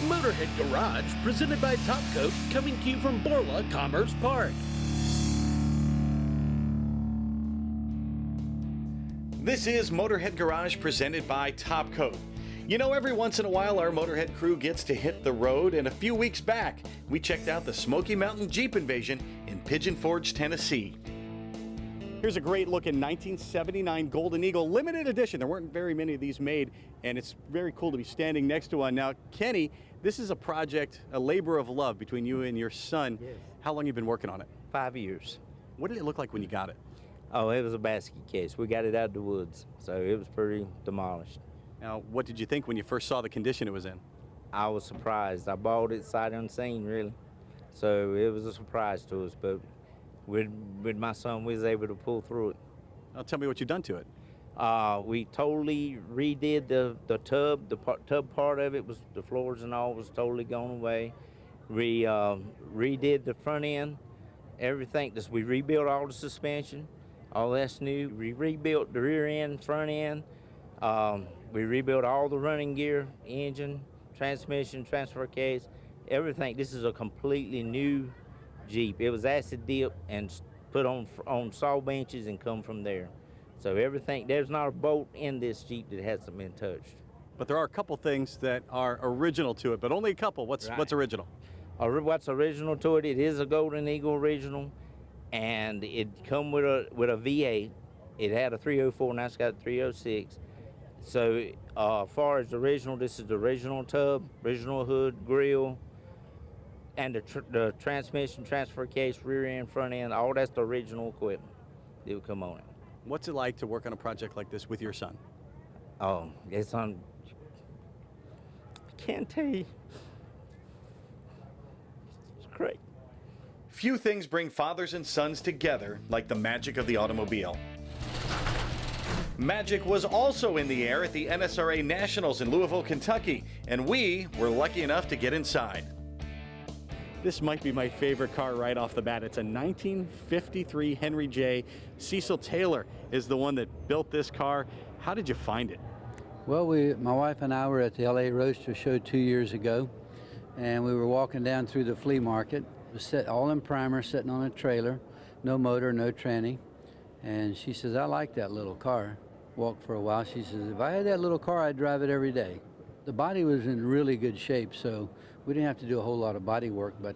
Motorhead Garage, presented by Top Coat, coming to you from Borla Commerce Park. This is Motorhead Garage presented by Top Coat. You know, every once in a while our Motorhead crew gets to hit the road, and a few weeks back we checked out the Smoky Mountain Jeep Invasion in Pigeon Forge, Tennessee. Here's a great looking 1979 Golden Eagle limited edition. There weren't very many of these made, and it's very cool to be standing next to one. Now, Kenny, this is a project, a labor of love between you and your son. Yes. How long have you been working on it? 5 years. What did it look like when you got it? Oh, it was a basket case. We got it out of the woods, so it was pretty demolished. Now, what did you think when you first saw the condition it was in? I was surprised. I bought it sight unseen, really. So it was a surprise to us, but with my son, we was able to pull through it. Now, tell me what you've done to it. We totally redid the tub. The tub part of it was, the floors and all was totally gone away. We redid the front end, everything. We rebuilt all the suspension, all that's new. We rebuilt the rear end, front end. We rebuilt all the running gear, engine, transmission, transfer case, everything. This is a completely new Jeep. It was acid dipped and put on saw benches and come from there. So everything, there's not a bolt in this Jeep that hasn't been touched. But there are a couple things that are original to it, but only a couple. What's original? What's original to it? It is a Golden Eagle original, and it come with a V8. It had a 304, now it's got a 306. So as far as the original, this is the original tub, original hood, grill, and the transmission, transfer case, rear end, front end, all that's the original equipment that would come on it. What's it like to work on a project like this with your son? Oh, I can't tell you. It's great. Few things bring fathers and sons together like the magic of the automobile. Magic was also in the air at the NSRA Nationals in Louisville, Kentucky, and we were lucky enough to get inside. This might be my favorite car right off the bat. It's a 1953 Henry J. Cecil Taylor is the one that built this car. How did you find it? Well, my wife and I were at the LA Roadster Show 2 years ago, and we were walking down through the flea market. It was set all in primer, sitting on a trailer, no motor, no tranny. And she says, I like that little car. Walked for a while. She says, if I had that little car, I'd drive it every day. The body was in really good shape, so we didn't have to do a whole lot of body work, but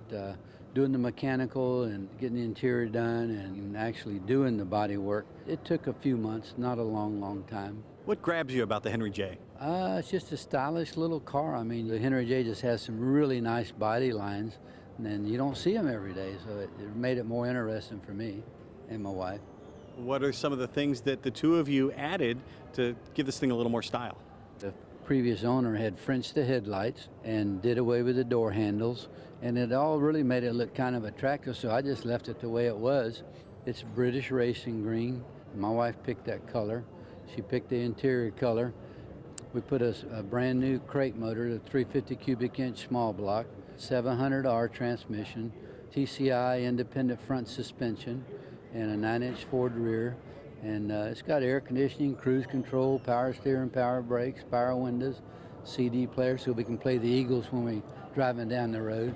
doing the mechanical and getting the interior done and actually doing the body work, it took a few months, not a long time. What grabs you about the Henry J? It's just a stylish little car. I mean, the Henry J just has some really nice body lines, and you don't see them every day, so it made it more interesting for me and my wife. What are some of the things that the two of you added to give this thing a little more style? The previous owner had Frenched the headlights and did away with the door handles, and it all really made it look kind of attractive, so I just left it the way it was. It's British racing green. My wife picked that color. She picked the interior color. We put a brand new crate motor, the 350 cubic inch small block, 700R transmission, TCI independent front suspension, and a 9-inch Ford rear. And it's got air conditioning, cruise control, power steering, power brakes, power windows, CD player so we can play the Eagles when we're driving down the road.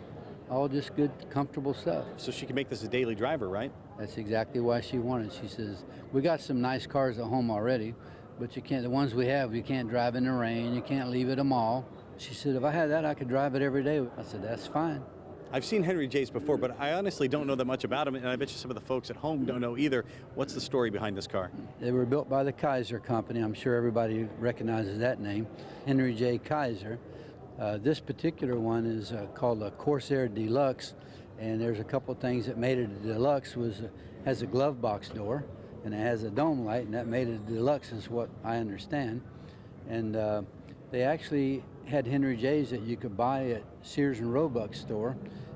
All just good, comfortable stuff. So she can make this a daily driver, right? That's exactly why she wanted. She says, we got some nice cars at home already, but the ones we have, you can't drive in the rain, you can't leave at a mall. She said, if I had that, I could drive it every day. I said, that's fine. I've seen Henry J's before, but I honestly don't know that much about them, and I bet you some of the folks at home don't know either. What's the story behind this car? They were built by the Kaiser Company. I'm sure everybody recognizes that name, Henry J. Kaiser. This particular one is called a Corsair Deluxe, and there's a couple things that made it a Deluxe. Has a glove box door, and it has a dome light, and that made it a Deluxe is what I understand. And they actually had Henry J's that you could buy at Sears and Roebuck store,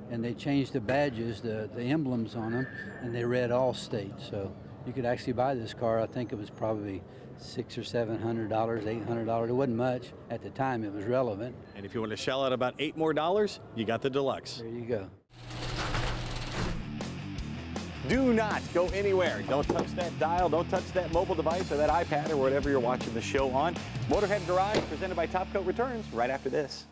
and they changed the badges, the emblems on them, and they read Allstate. So you could actually buy this car. I think it was probably $600 or $700, $800. It wasn't much at the time. It was relevant. And if you want to shell out about $8 more, you got the Deluxe. There you go. Do not go anywhere. Don't touch that dial. Don't touch that mobile device or that iPad or whatever you're watching the show on. Motorhead Garage, presented by Top Coat, returns right after this.